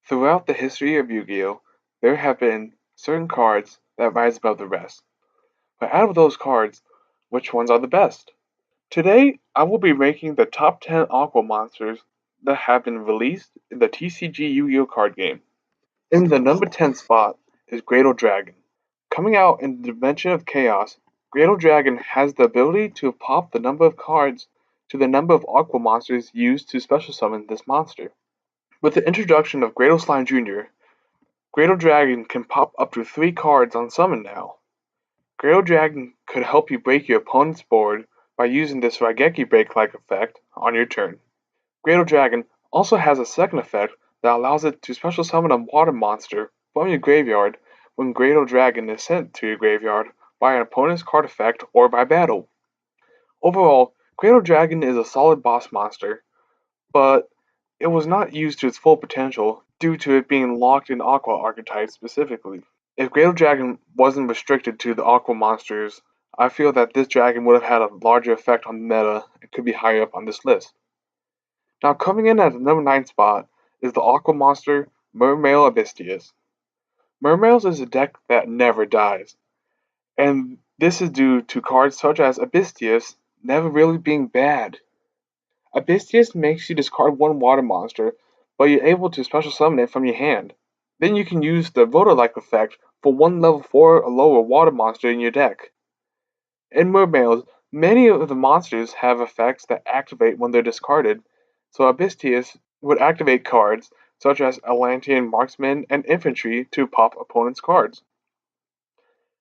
Throughout the history of Yu-Gi-Oh, there have been certain cards that rise above the rest. But out of those cards, which ones are the best? Today, I will be ranking the top 10 Aqua monsters that have been released in the TCG Yu-Gi-Oh card game. In the number 10 spot is Great Dragon. Coming out in the Dimension of Chaos, Great Dragon has the ability to pop the number of cards to the number of Aqua monsters used to special summon this monster. With the introduction of Great Slime Jr., Great Dragon can pop up to 3 cards on summon now. Great Dragon could help you break your opponent's board by using this Raigeki Break-like effect on your turn. Great Dragon also has a second effect that allows it to special summon a water monster from your graveyard when Great Dragon is sent to your graveyard by an opponent's card effect or by battle. Overall, Great Dragon is a solid boss monster, but it was not used to its full potential due to it being locked in Aqua archetype specifically. If Great Dragon wasn't restricted to the Aqua monsters, I feel that this dragon would have had a larger effect on the meta and could be higher up on this list. Now coming in at the number 9 spot is the Aqua monster Mermail Abystius. Mermails is a deck that never dies, and this is due to cards such as Abystius never really being bad. Abystius makes you discard one water monster, but you're able to special summon it from your hand. Then you can use the Voter-like effect for one level 4 or lower water monster in your deck. In Mermails, many of the monsters have effects that activate when they're discarded, so Abystius would activate cards such as Atlantean Marksman and Infantry to pop opponents' cards.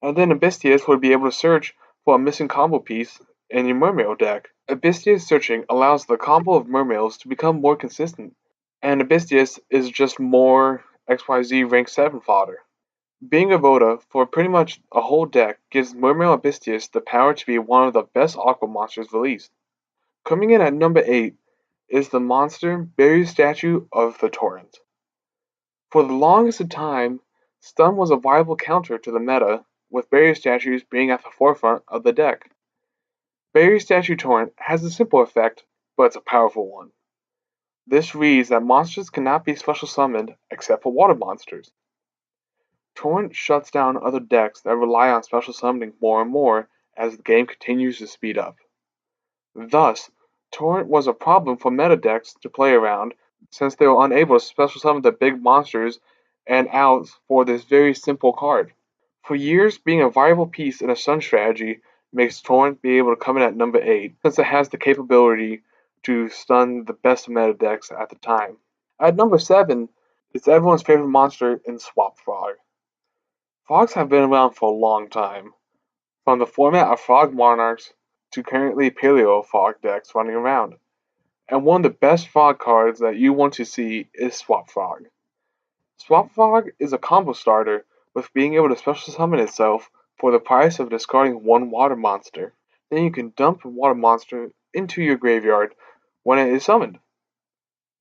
And then Abystius would be able to search for a missing combo piece in your Mermail deck. Abystius searching allows the combo of Mermails to become more consistent, and Abystius is just more XYZ rank 7 fodder. Being a Voda for pretty much a whole deck gives Mermail Abystius the power to be one of the best Aqua monsters released. Coming in at number 8 is the monster Barrier Statue of the Torrent. For the longest time, Stun was a viable counter to the meta, with Barrier Statues being at the forefront of the deck. Barrier Statue Torrent has a simple effect, but it's a powerful one. This reads that monsters cannot be special summoned except for water monsters. Torrent shuts down other decks that rely on special summoning more and more as the game continues to speed up. Thus, Torrent was a problem for meta decks to play around since they were unable to special summon the big monsters and outs for this very simple card. For years, being a viable piece in a stun strategy makes Torrent be able to come in at number 8 since it has the capability to stun the best meta decks at the time. At number 7 is everyone's favorite monster in Swap Frog. Frogs have been around for a long time, from the format of Frog Monarchs to currently Paleo Frog decks running around. And one of the best Frog cards that you want to see is Swap Frog. Swap Frog is a combo starter with being able to special summon itself for the price of discarding one water monster. Then you can dump a water monster into your graveyard when it is summoned.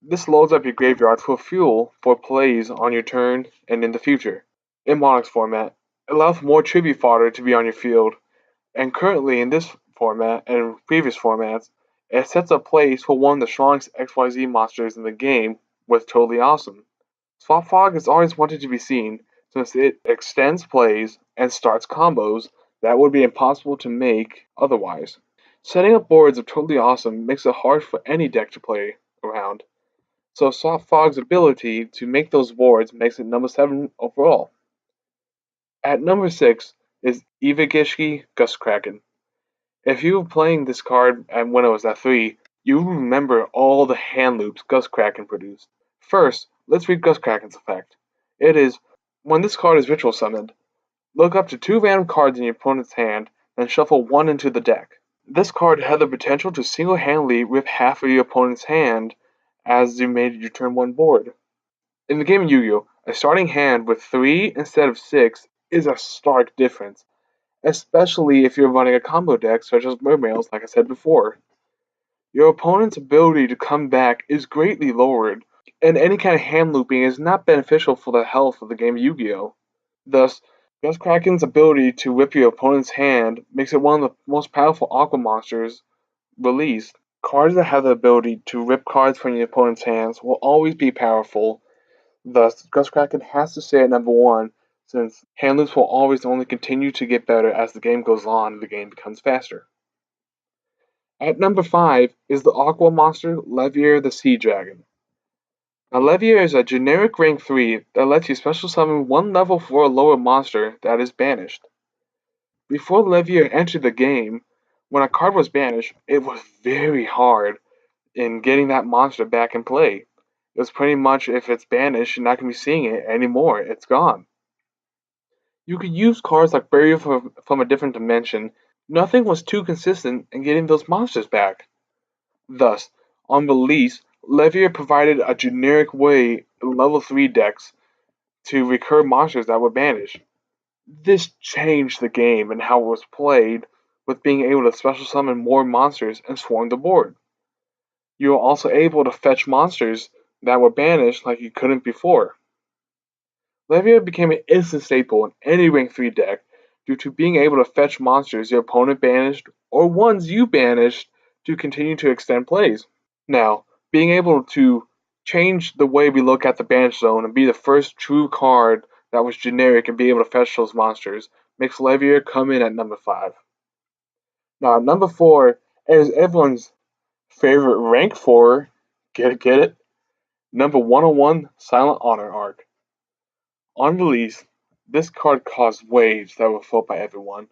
This loads up your graveyard for fuel for plays on your turn and in the future. In Monarch's format, it allows more tribute fodder to be on your field, and currently in this format and previous formats, it sets up plays for one of the strongest XYZ monsters in the game with Totally Awesome. Swap Frog is always wanted to be seen since it extends plays and starts combos that would be impossible to make otherwise. Setting up boards of Totally Awesome makes it hard for any deck to play around, so Swap Frog's ability to make those boards makes it number 7 overall. At number 6 is Yugioh Gus Kraken. If you were playing this card when it was at 3, you remember all the hand loops Gus Kraken produced. First, let's read Gus Kraken's effect. It is, when this card is ritual summoned, look up to 2 random cards in your opponent's hand, and shuffle 1 into the deck. This card had the potential to single-handedly rip half of your opponent's hand as you made your turn 1 board. In the game of Yu-Gi-Oh, a starting hand with 3 instead of 6 is a stark difference, especially if you're running a combo deck such as Mermails, like I said before. Your opponent's ability to come back is greatly lowered, and any kind of hand looping is not beneficial for the health of the game of Yu-Gi-Oh! Thus, Gus Kraken's ability to whip your opponent's hand makes it one of the most powerful Aqua monsters released. Cards that have the ability to rip cards from your opponent's hands will always be powerful, Thus, Gus Kraken has to stay at number 1, since handlers will always only continue to get better as the game goes on and the game becomes faster. At number 5 is the Aqua monster, Olevia the Sea Dragon. Now, Olevia is a generic rank 3 that lets you special summon one level 4 lower monster that is banished. Before Olevia entered the game, when a card was banished, it was very hard in getting that monster back in play. It was pretty much, if it's banished, you're not going to be seeing it anymore. It's gone. You could use cards like Barrier from a different dimension. Nothing was too consistent in getting those monsters back. Thus, on release, Olevia provided a generic way in level 3 decks to recur monsters that were banished. This changed the game and how it was played, with being able to special summon more monsters and swarm the board. You were also able to fetch monsters that were banished like you couldn't before. Olevia became an instant staple in any rank 3 deck due to being able to fetch monsters your opponent banished or ones you banished to continue to extend plays. Now, being able to change the way we look at the banish zone and be the first true card that was generic and be able to fetch those monsters makes Olevia come in at number 5. Now, number 4 is everyone's favorite rank 4. Get it? Number 101, Silent Honor Ark. On release, this card caused waves that were felt by everyone.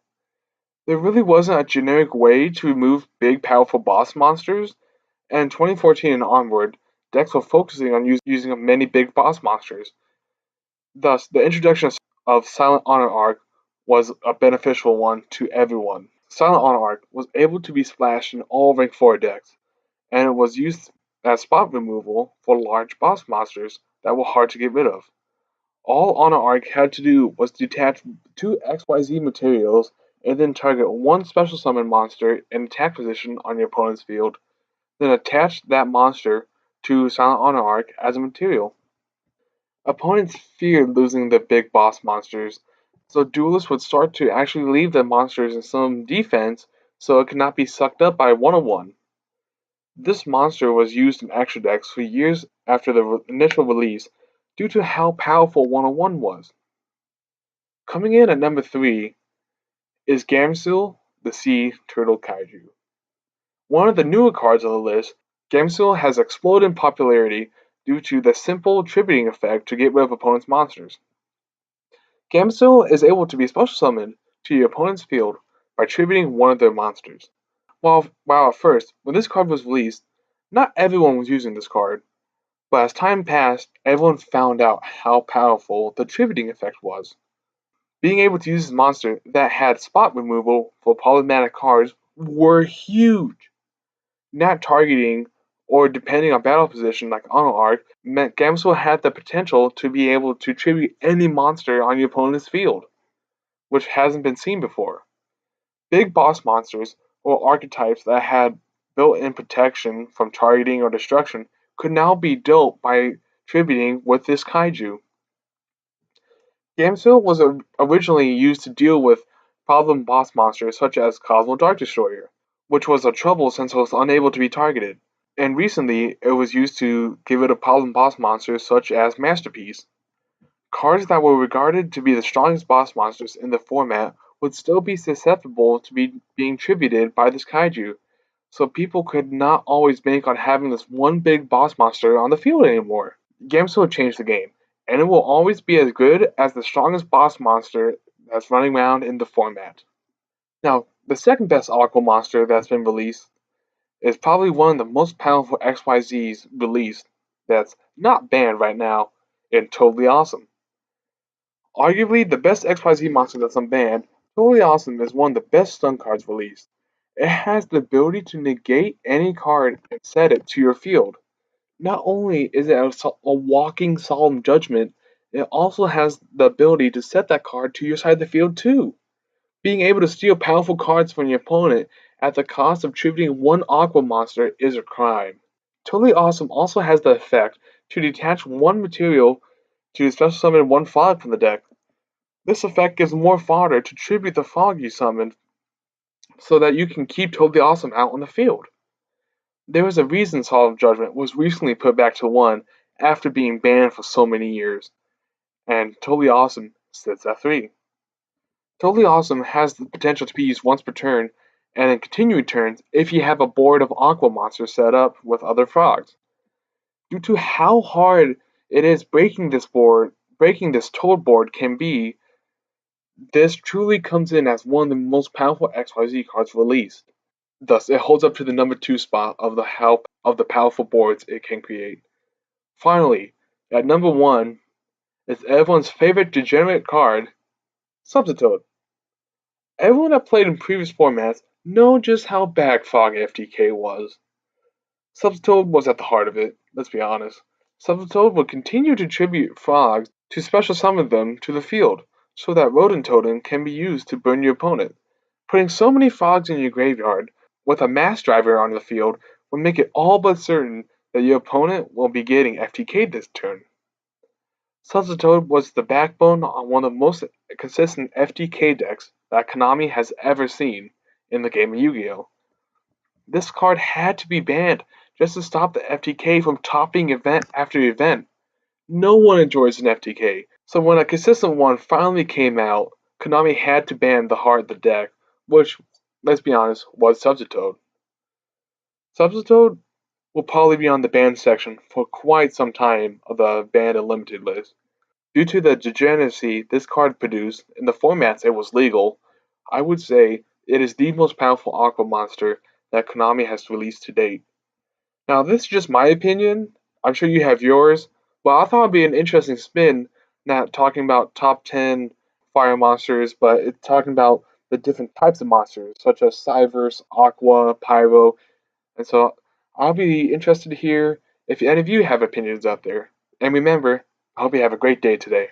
There really wasn't a generic way to remove big, powerful boss monsters, and in 2014 and onward, decks were focusing on using many big boss monsters. Thus, the introduction of Silent Honor Ark was a beneficial one to everyone. Silent Honor Ark was able to be splashed in all rank 4 decks, and it was used as spot removal for large boss monsters that were hard to get rid of. All Honor Ark had to do was detach 2 XYZ materials and then target one special summon monster in attack position on your opponent's field, then attach that monster to Silent Honor Ark as a material. Opponents feared losing the big boss monsters, so duelists would start to actually leave the monsters in some defense so it could not be sucked up by 101. This monster was used in extra decks for years after the initial release due to how powerful 101 was. Coming in at number 3 is Gamsil, the Sea Turtle Kaiju. One of the newer cards on the list, Gamsil has exploded in popularity due to the simple tributing effect to get rid of opponent's monsters. Gamsil is able to be special summoned to your opponent's field by tributing one of their monsters. While at first, when this card was released, not everyone was using this card, but as time passed, everyone found out how powerful the tributing effect was. Being able to use this monster that had spot removal for problematic cards were huge. Not targeting or depending on battle position like Honor Ark meant Gamsel had the potential to be able to tribute any monster on your opponent's field, which hasn't been seen before. Big boss monsters or archetypes that had built-in protection from targeting or destruction could now be dealt by tributing with this kaiju. Gamsil was originally used to deal with problem boss monsters such as Cosmo Dark Destroyer, which was a trouble since it was unable to be targeted, and recently it was used to get rid of problem boss monsters such as Masterpiece. Cards that were regarded to be the strongest boss monsters in the format would still be susceptible to being tributed by this kaiju, so people could not always bank on having this one big boss monster on the field anymore. Gamsil changed the game, and it will always be as good as the strongest boss monster that's running around in the format. Now, the second best Aqua monster that's been released is probably one of the most powerful XYZs released that's not banned right now and Totally Awesome. Arguably the best XYZ monster that's unbanned, Totally Awesome is one of the best stun cards released. It has the ability to negate any card and set it to your field. Not only is it a walking solemn judgment, it also has the ability to set that card to your side of the field too. Being able to steal powerful cards from your opponent at the cost of tributing one Aqua monster is a crime. Totally Awesome also has the effect to detach one material to special summon one fog from the deck. This effect gives more fodder to tribute the fog you summoned so that you can keep Totally Awesome out on the field. There is a reason Solemn Judgment was recently put back to 1, after being banned for so many years. And Totally Awesome sits at 3. Totally Awesome has the potential to be used once per turn and in continuing turns if you have a board of Aqua monsters set up with other frogs. Due to how hard it is breaking this Toad board can be, this truly comes in as one of the most powerful XYZ cards released. Thus, it holds up to the number 2 spot of the powerful boards it can create. Finally, at number 1 is everyone's favorite degenerate card, Substitute. Everyone that played in previous formats know just how bad Frog FTK was. Substitute was at the heart of it, let's be honest. Substitute would continue to tribute frogs to special summon them to the field, so that Rodent Totem can be used to burn your opponent. Putting so many frogs in your graveyard with a mass driver on the field will make it all but certain that your opponent will be getting FTK'd this turn. Substitute was the backbone on one of the most consistent FTK decks that Konami has ever seen in the game of Yu-Gi-Oh! This card had to be banned just to stop the FTK from topping event after event. No one enjoys an FTK, so when a consistent one finally came out, Konami had to ban the heart of the deck, which, let's be honest, was Substitute. Substitute will probably be on the banned section for quite some time of the banned and limited list. Due to the degeneracy this card produced in the formats it was legal, I would say it is the most powerful Aqua monster that Konami has released to date. Now, this is just my opinion. I'm sure you have yours, but I thought it'd be an interesting spin, not talking about top 10 fire monsters, but it's talking about the different types of monsters, such as Cyverse, Aqua, Pyro, and so I'll be interested to hear if any of you have opinions out there. And remember, I hope you have a great day today.